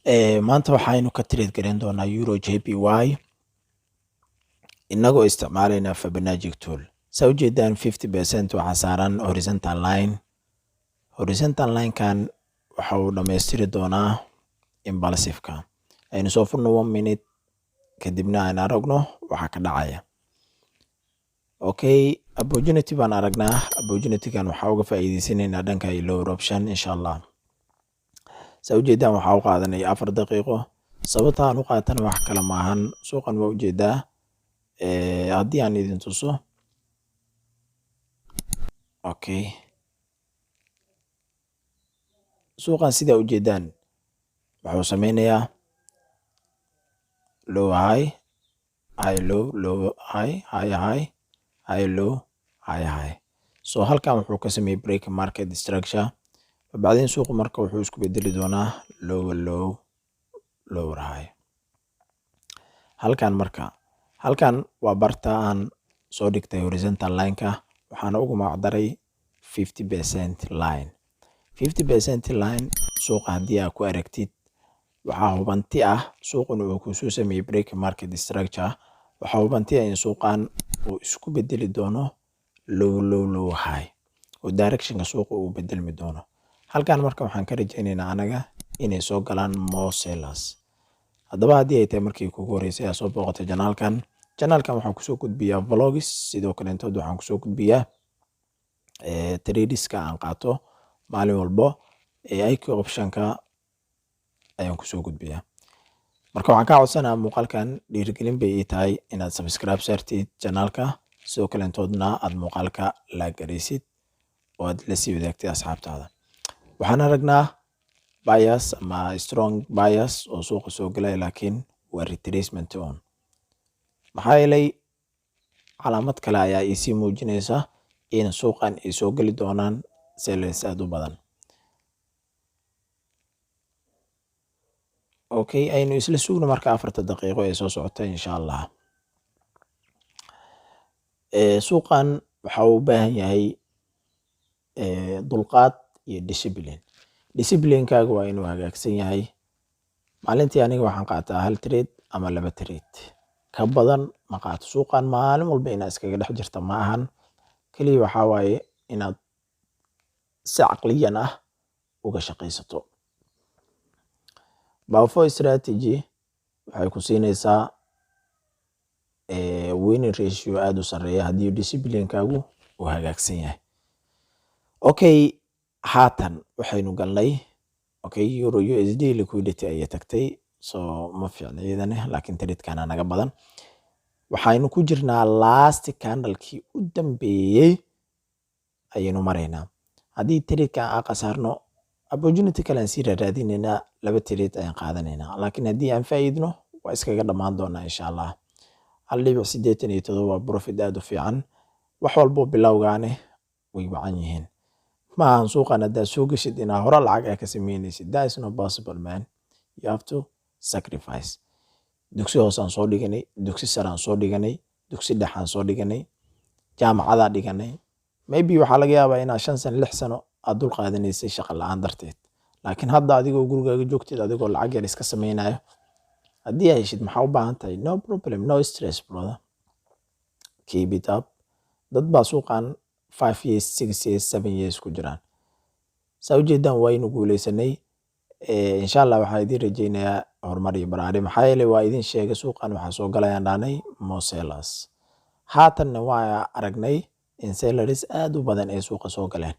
maanta waxaynu ka trade garan doonaa euro JPY inagoo isticmaalayna Fibonacci tool. Saa u jeedaan 50% waxaa saaran horizontal line. Horizontal line kan waxa uu dhammaystiri doonaa impulsive-ka. Aynu soo furno 1 minute kadibna aan aragno waxa ka dhacaya. Okay, opportunity baan aragnaa. Opportunity-gan waxa uga faa'iideysanaynaa dhanka lower option insha Allah. Saa u jeedaan waxa uu qaadanay 4 daqiiqo. Sababta aan u qaatana wax kale maahan. Suuqan waa u jeedaa haddii aan idin tuso. Okay. Suuqan sida u jeedaan wuxuu sameynayaa low high, high low, low high, high high, high low, high high. So halkan wuxuu ka sameeyay break market structure. Bacdeen suuqu marka wuxuu isku bedeli doonaa lower low, lower high. Halkan waa barta aan soo dhigtay horizontal line-ka waxaana ugu magacdaray 50% line. 50% line suuqa haddii aad ku aragtid waxaa hubanti ah suuqan uu ku soo sameeyay break market structure. Waxaa hubanti ah in suuqan uu isku bedeli doono low low low high oo direction-ka suuqa uu bedelmi doono. Halkan marka waxaan ka rajaynaynaa anaga inay soo galaan more sellers. Haddaba haddii ay tahay markii kugu horeysay aad soo booqatay channelkan waxaan kusoo gudbiyaa vlogs, sidoo kale intood waxaan kusoo gudbiyaa tradeska aan qaato maalin walbo IQ option-ka ayaan kusoo gudbiyaa. Marka waxaan ka codsanayaa muuqaalkan dhiirigelin bay ii tahay inaad subscribe saartid channelka, sidoo kale intoodna aad muuqaalka like garaysid oo aad la sii wadaagtid asxaabtaada. Waxaan aragnaa bias ama strong bias oo suuqa soo galay laakiin waa retracement on. Maxaa yeelay calaamad kale ayaa ii muujinaysa in suuqan ay soo gali doonaan sellers aad u badan. Okay, aynu isla sugno marka 4 daqiiqo ay soo socota insha Allah. Suuqan waxa uu u baahan yahay dulqaad iyo discipline. Discipline-kaaga waa inuu hagaagsan yahay. Maalintii aniga waxaan qaataa 1 trade ama 2 trade. Ka badan ma qaato. Suuqan maalin walba inaad iskaga dhex jirta ma ahan. Kaliya waxa waaye inaad si caqliyan ah uga shaqaysato. Powerful strategy waxay ku siinaysaa winning ratio aad u sareeya haddii discipline-kaagu uu hagaagsan yahay. Okay, haatan waxaynu galnay euro USD liquidity ayay tagtay, so ma fiicna iyadana, laakiin trade-kana naga badan. Waxaynu ku jirnaa last candle-kii u dambeeyay ayaynu maraynaa. Haddii trade-ka aan qasaarno opportunity kale aan sii raadinaynaa, 2 trade ayaan qaadanaynaa. Laakiin haddii aan faa'iidno waa iskaga dhammaan doonaa insha Allah. 1.87 waa profit aad u fiican. Wax walbo bilowgaane way wacan yihiin. Ma ahan suuqan haddaad soo gashid inaa hore lacag ay ka sameynaysid. That is not possible, man. You have to sacrifice. Dugsi hoose aan soo dhiganay, dugsi sare aan soo dhiganay, dugsi dhexe aan soo dhiganay, jaamacada dhiganay. Maybe waxaa laga yaabaa inaad 5 sano 6 sano aad dul qaadanaysay shaqo la'aan darteed. Laakiin hadda adigoo gurigaaga joogtid, adigoo lacag yar iska sameynayo, haddii ay heshid maxaa u baahan tahay? No problem, no stress, brother. Keep it up. Dad baa suuqan 5 years, 6 years, 7 years ku jiraan. Saa u jeedaan waynu guuleysanay. Insha Allah waxaan idin rajaynayaa horumar iyo baraari. Maxaa yeelay waa idin sheegay suuqan waxaa soo galayaan dhaanay more sellers. Haatanna waa aragnay in sellers aad u badan ay suuqa soo galeen.